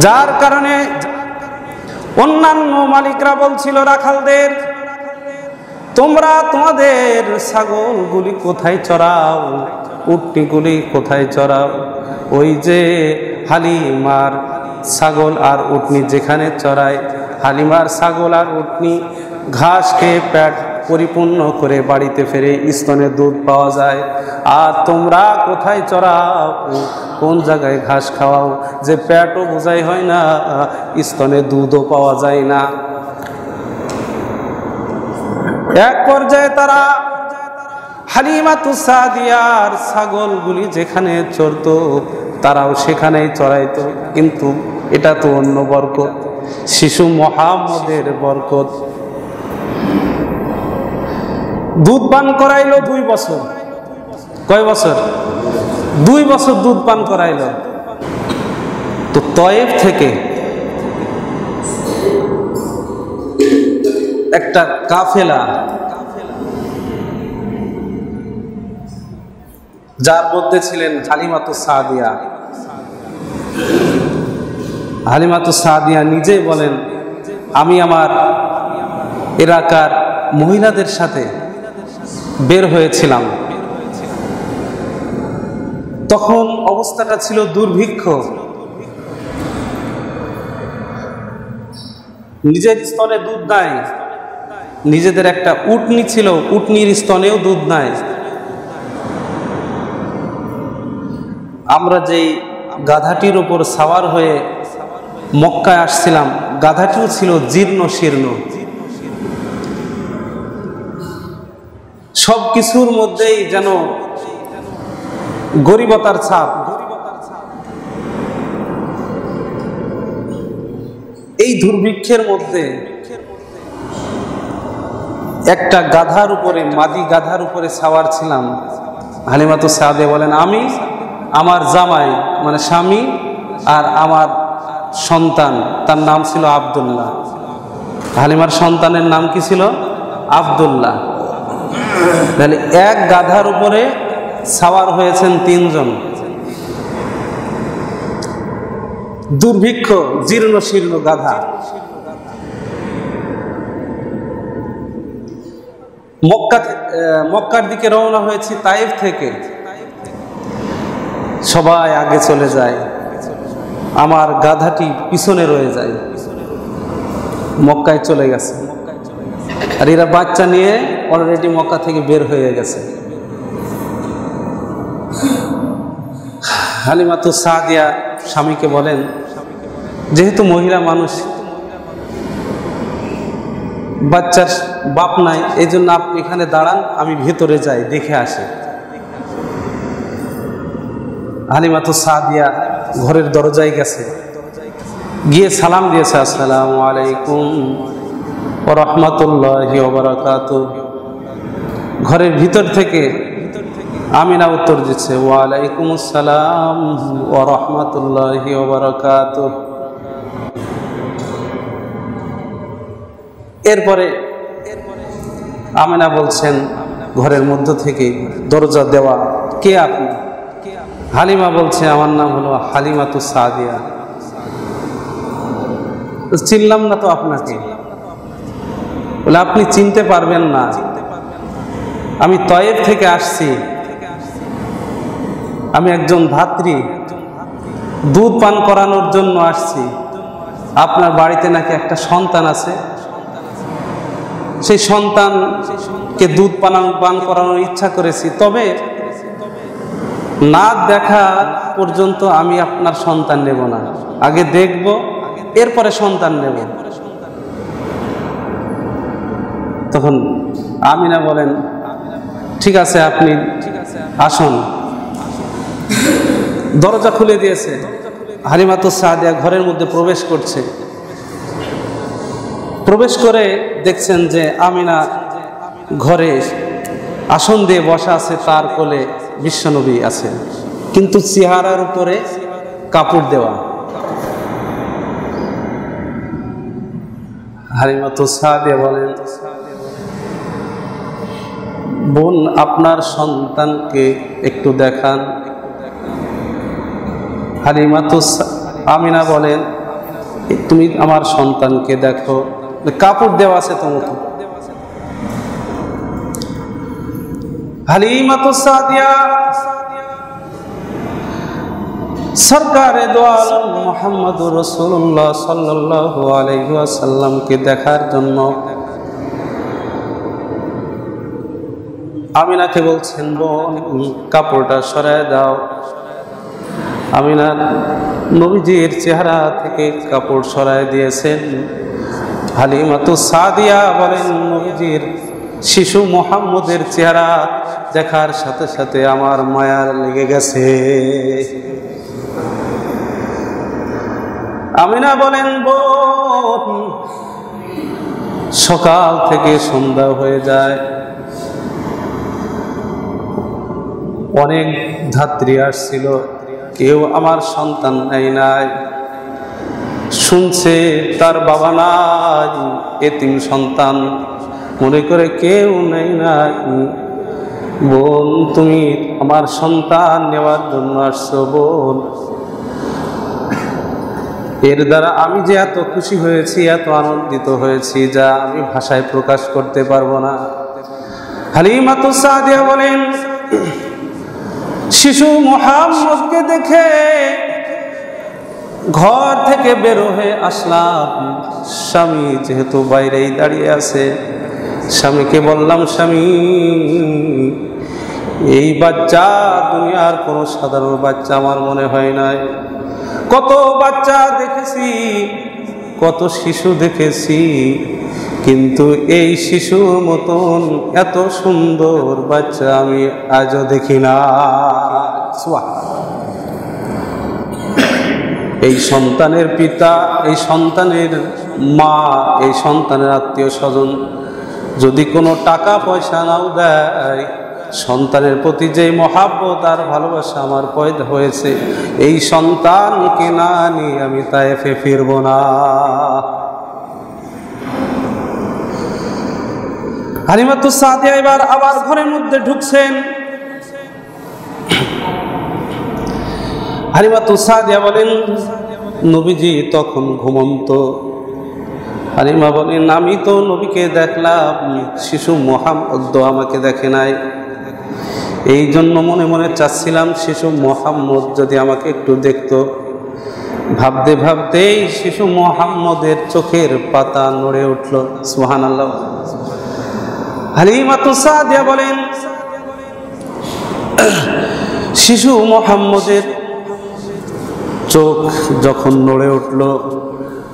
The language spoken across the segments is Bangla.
যার কারণে অন্যান্য মালিকরা বলছিল রাখালদের, তোমরা তোমাদের ছাগলগুলি কোথায় চড়াও, উটনিগুলি কোথায় চড়াও? ওই যে হালিমার ছাগল আর উটনি যেখানে চড়ায়, হালিমার ছাগল আর উটনি ঘাস খেয়ে পেট পরিপূর্ণ করে বাড়িতে ফিরে স্তনে দুধ পাওয়া যায়। আর তোমরা কোথায় চড়াও, কোন জায়গায় ঘাস খাওয়াও যে পেটও বোঝাই হয় না, স্তনে দুধও পাওয়া যায় না। এক পর্যায়ে তারা হালিমাতুস সাদিয়ার ছাগলগুলি যেখানে চড়তো তারাও সেখানেই চড়াইতো, কিন্তু এটা তো অন্য বরকত, শিশু মুহাম্মদের বরকত। দুধ পান করাইলো 2 বছর। কয় বছর? 2 বছর দুধ পান করাইলো। তো তয়েফ থেকে একটা কাফেলা, যার মধ্যে ছিলেন হালিমাতুস সাদিয়া। হালিমাতুস সাদিয়া নিজেই বলেন, আমি আমার এলাকার মহিলাদের সাথে বের হয়েছিলাম, তখন অবস্থাটা ছিল দুর্ভিক্ষ, নিজের স্তনে দুধ নাই, নিজেদের একটা উটনি ছিল, উটনির স্তনেও দুধ নাই। আমরা যেই গাধাটির উপর সাওয়ার হয়ে মক্কায় আসছিলাম, গাধাটিও ছিল জীর্ণ শীর্ণ। সব কিছুর মধ্যেই যেন গরিবতার ছাপ। এই দুর্ভিক্ষের মধ্যে একটা গাধার উপরে, মাদি গাধার উপরে সাওয়ার ছিলাম। হালিমাতুস সাদিয়া বলেন, আমি, আমার জামাই মানে স্বামী আর আমার সন্তান, তার নাম ছিল আব্দুল্লাহ। হালিমার সন্তানের নাম কি ছিল? আব্দুল্লাহ। তাহলে এক গাধার উপরে সাওয়ার হয়েছেন 3 জন। দুর্ভিক্ষ, জীর্ণ শীর্ণ গাধা। মক্কার দিকে রওনা হয়েছি তায়েফ থেকে। সবাই আগে চলে যায়, আমার গাধাটি পিছনে রয়ে যায়, মক্কায় চলে গেছে। আর এরা বাচ্চা নিয়ে অলরেডি মক্কা থেকে বের হয়ে গেছে। হালিমাতুস সাদিয়া স্বামীকে বলেন, যেহেতু মহিলা মানুষ, বাচ্চার বাপ নাই, এই জন্য আপনি এখানে দাঁড়ান, আমি ভেতরে যাই, দেখে আসি। হালিমাতুস সাদিয়া ঘরের দরজায় গেছে, গিয়ে সালাম দিয়েছে, আসসালামু আলাইকুম ওয়া রাহমাতুল্লাহি ওয়া বারাকাতুহু। ঘরের ভিতর থেকে আমিনা উত্তর দিচ্ছে, ওয়া আলাইকুম আসসালাম ওয়া রাহমাতুল্লাহি ওয়া বারাকাতুহু। এরপরে আমিনা বলছেন ঘরের মধ্য থেকে, দরজা দেওয়া, কে আপনি? হালিমা বলছে, আমার নাম হলো হালিমাতুস সাদিয়া। চিনলাম না তো আপনাকে। বলে, আপনি চিনতে পারবেন না, আমি তয়েফ থেকে আসছি, আমি একজন ধাত্রী, দুধ পান করানোর জন্য আসছি। আপনার বাড়িতে নাকি একটা সন্তান আছে, সেই সন্তানকে দুধ পান করানোর ইচ্ছা করেছি, তবে না দেখা পর্যন্ত আমি আপনার সন্তান নেব না, আগে দেখব, এরপরে সন্তান নেব। তখন আমিনা বলেন, ঠিক আছে, আপনি আসুন। দরজা খুলে দিয়েছে। হালিমাতুস সাদিয়া ঘরের মধ্যে প্রবেশ করছে। প্রবেশ করে দেখছেন যে আমিনা ঘরে আসন দিয়ে বসা আছে, তার কোলে বিশ্বনবী আছে, কিন্তু চেহারার উপরে কাপড় দেওয়া। হালিমাতুস সাদিয়া বলেন, বোন, আপনার সন্তানকে একটু দেখান। আমিনা বলেন, তুমি আমার সন্তানকে দেখো, কাপড় দেওয়া আছে তো মতো। হালিমাতুস সাদিয়া সরকারে দো আলম মুহাম্মদুর রাসূলুল্লাহ সাল্লাল্লাহু আলাইহি ওয়াসাল্লামকে দেখার জন্য আমিনাকে বলছেন, বোন কাপড়টা সরায় দাও। আমিনা নবীজির চেহারা থেকে কাপড় সরায় দিয়েছেন। হালিমাতুস সাদিয়া বলেন, নবীজির শিশু মুহাম্মদের চেহারা দেখার সাথে সাথে আমার মায়া লেগে গেছে। আমিনা বলেন, বোন সকাল থেকে সন্ধ্যা হয়ে যায়, অনেক ধাত্রী আসছিল, কেউ আমার সন্তান নেই নাই, শুনছে তার বাবা নাই, এতিম সন্তান মনে করে কেউ নেই নাই। বোন তুমি আমার সন্তান নেওয়ার জন্য আসছো বোন। এর দ্বারা আমি যে এত খুশি হয়েছি, এত আনন্দিত হয়েছি, যা আমি ভাষায় প্রকাশ করতে পারবো না। হালিমাতুস সাদিয়া বলেন, শিশু মুহাম্মদকে দেখে ঘর থেকে বের হয়ে আসলাম। স্বামী যেহেতু বাইরেই দাঁড়িয়ে আছে, স্বামীকে বললাম, স্বামী এই বাচ্চা দুনিয়ার কোনো সাধারণ বাচ্চা আমার মনে হয় নাই। কত বাচ্চা দেখেছি, কত শিশু দেখেছি, কিন্তু এই শিশুর মতন এত সুন্দর বাচ্চা আমি আজও দেখি না। এই সন্তানের পিতা, এই সন্তানের মা, এই সন্তানের আত্মীয় স্বজন যদি কোনো টাকা পয়সা নাও দেয়, সন্তানের প্রতি যে মহাব্বত আর ভালোবাসা আমার পয়দা হয়েছে, এই সন্তানকে না নিয়ে আমি তায়েফে ফিরব না। হালিমাতুস সাদিয়া এবার আবার ঘরের মধ্যে ঢুকছেন। হালিমাতুস সাদিয়া বলেন, নবীজি তখন ঘুমন্ত। হালিমা বলেন, আমি তো নবীকে দেখলাম, শিশু মুহাম্মদ আমাকে দেখে নাই। এই জন্য মনে মনে চাচ্ছিলাম শিশু মুহাম্মদ যদি আমাকে একটু দেখতো। ভাবতে ভাবতেই শিশু মুহাম্মদের চোখের পাতা নড়ে উঠল। সুবহানাল্লাহ। হালিমাতুস সাদিয়া বলেন, শিশু মুহাম্মদের চোখ যখন নড়ে উঠল,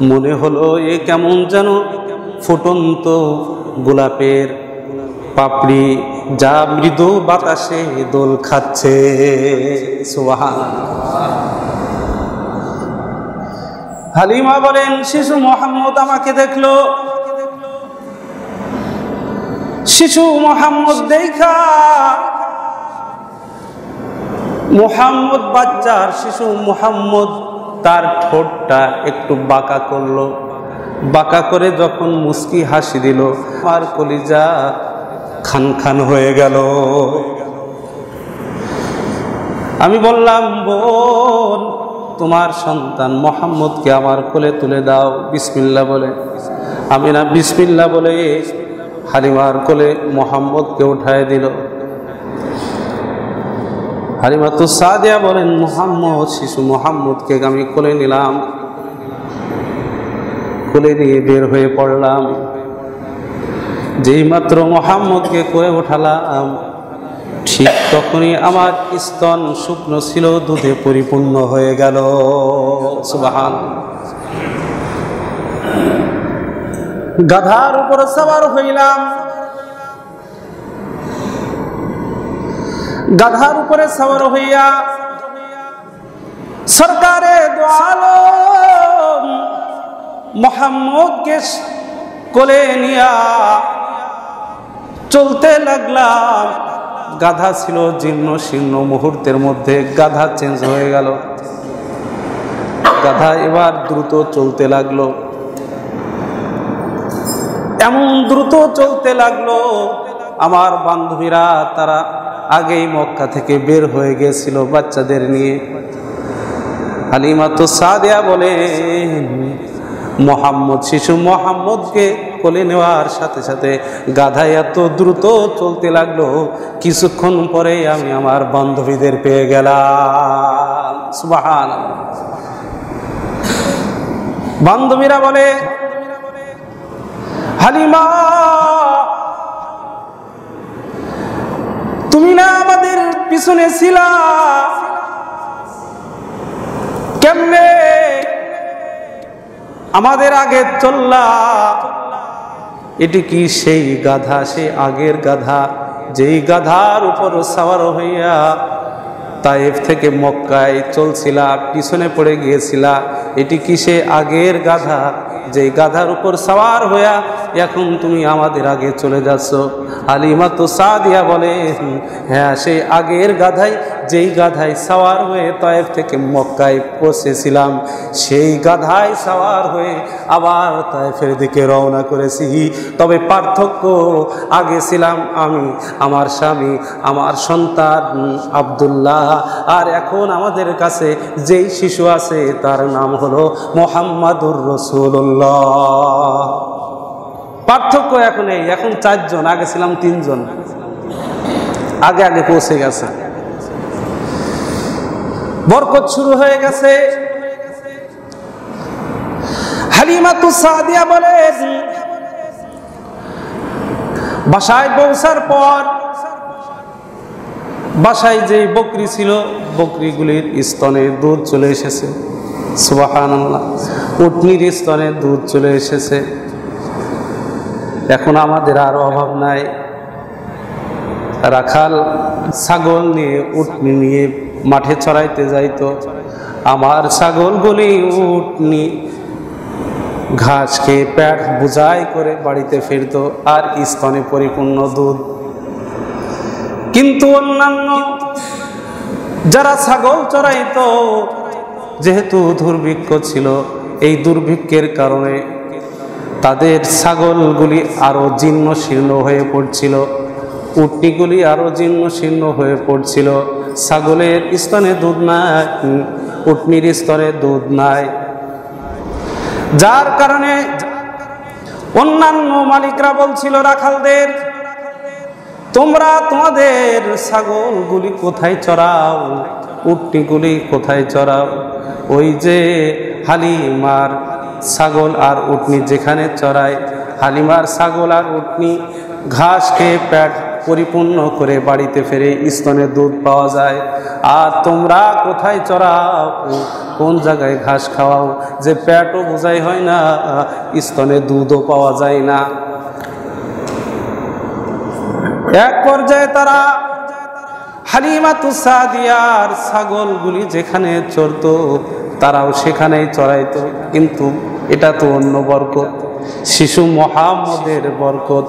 মনে হলো এ কেমন যেন ফুটন্ত গোলাপের পাপড়ি, যা মৃদু বাতাসে দোল খাচ্ছে। সুবহানাল্লাহ। হালিমা বলেন, শিশু মুহাম্মদ আমাকে দেখলো। শিশু মুহাম্মদ দেখা, মুহাম্মদ বাচ্চার শিশু মুহাম্মদ তার ঠোঁটটা একটু বাঁকা করলো। বাঁকা করে যখন মুস্কি হাসি দিল, আমার কলিজা খান খান হয়ে গেল। আমি বললাম, বোন তোমার সন্তান মুহাম্মদকে আমার কোলে তুলে দাও বিসমিল্লাহ বলে। আমি না বিসমিল্লাহ বলে হালিমার কোলে মুহাম্মদকে উঠায় দিল। হালিমাতুস সাদিয়া বলেন, মুহাম্মদ শিশু মুহাম্মদকে আমি কোলে নিলাম, কোলে নিয়ে বের হয়ে পড়লাম। যেই মাত্র মুহাম্মদকে কোলে উঠালাম, ঠিক তখনই আমার স্তন শুকনো ছিল, দুধে পরিপূর্ণ হয়ে গেল। সুবহানাল্লাহ। গাধার উপর সওয়ার হইলাম। গাধার উপরে সওয়ার হইয়া সরকারে দো আলম মুহাম্মদকে কোলে নিয়া চলতে লাগলাম। গাধা ছিল জীর্ণ শীর্ণ, মুহূর্তের মধ্যে গাধা চেঞ্জ হয়ে গেল। গাধা এবার দ্রুত চলতে লাগলো, এমন দ্রুত চলতে লাগলো, আমার বান্ধবীরা তারা আগেই মক্কা থেকে বের হয়ে গেছিল বাচ্চাদের নিয়ে। হালিমাতুস সাদিয়া বলেন, মোহাম্মদ, শিশু মোহাম্মদকে কোলে নেওয়ার সাথে সাথে গাধা এত দ্রুত চলতে লাগলো, কিছুক্ষণ পরে আমি আমার বান্ধবীদের পেয়ে গেলাম। সুবহানাল্লাহ। বান্ধবীরা বলে, হালিমা তুমি না আমাদের পিছনে ছিলা, কেমনে আমাদের আগে চললা? এটি কি সেই গাধা, সেই আগের গাধা, যেই গাধার উপর সাওয়ার হইয়া তায়েফ থেকে মক্কায় চলছিলা, পিছনে পড়ে গিয়েছিলা? এটি কি সে আগের গাধা, যেই গাধার উপর সাওয়ার হইয়া এখন তুমি আমাদের আগে চলে যাচ্ছ? হালিমাতু সাদিয়া বলে, হ্যাঁ সেই আগের গাধাই, যেই গাধায় সাওয়ার হয়ে তায়েফ থেকে মক্কায় পৌঁছেছিলাম, সেই গাধায় সাওয়ার হয়ে আবার তায়েফের দিকে রওনা করেছি। তবে পার্থক্য, আগে ছিলাম আমি, আমার স্বামী, আমার সন্তান আব্দুল্লাহ, আর এখন আমাদের কাছে যেই শিশু আছে তার নাম হলো মুহাম্মাদুর রাসূলুল্লাহ। পার্থক্য এখন এই, এখন 4 জন, আগে ছিলাম 3 জন, আগে আগে পৌঁছে গেছে। বরকত শুরু হয়ে গেছে। হালিমাতু সাদিয়া বলে, বাসায় পৌঁছার পর বাসায় যে বকরি ছিল, বকরিগুলির স্তনে দুধ চলে এসেছে। সুবহানাল্লাহ। উটনির স্তনে দুধ চলে এসেছে। এখন আমাদের আর অভাব নাই। রাখাল ছাগল নিয়ে, উটনি নিয়ে মাঠে চড়াইতে যাইতো, আমার ছাগলগুলি উটনি ঘাস খেয়ে পেট বোঝাই করে বাড়িতে ফিরত, আর স্তনে পরিপূর্ণ দুধ। কিন্তু অন্যান্য যারা ছাগল চড়াইতো, যেহেতু দুর্ভিক্ষ ছিল, এই দুর্ভিক্ষের কারণে তাদের ছাগলগুলি আরো জীর্ণ শীর্ণ হয়ে পড়ছিল, উটনিগুলি আরো জীর্ণ শীর্ণ হয়ে পড়ছিল। ছাগলের স্তনে দুধ নাই, উটনির স্তনে দুধ নাই, যার কারণে অন্যান্য মালিকরা বলছিল রাখালদের, তোমরা তোমাদের ছাগলগুলি কোথায় চড়াও, উটনিগুলি কোথায় চড়াও? ওই যে হালিমার ছাগল আর উটনি যেখানে চড়ায়, হালিমার ছাগল আর উটনি ঘাস খেয়ে পেট পরিপূর্ণ করে বাড়িতে ফিরে স্তনে দুধ পাওয়া যায়, আর তোমরা কোথায় চড়াও, কোন জায়গায় ঘাস খাওয়াও, যে পেটও বোঝাই হয় না, স্তনে দুধও পাওয়া যায় না। এক পর্যায়ে তারা হালিমাতু সাদিয়ার ছাগলগুলি যেখানে চড়তো তারাও সেখানেই চড়াইতো, কিন্তু এটা তো অন্য বরকত, শিশু মুহাম্মদের বরকত।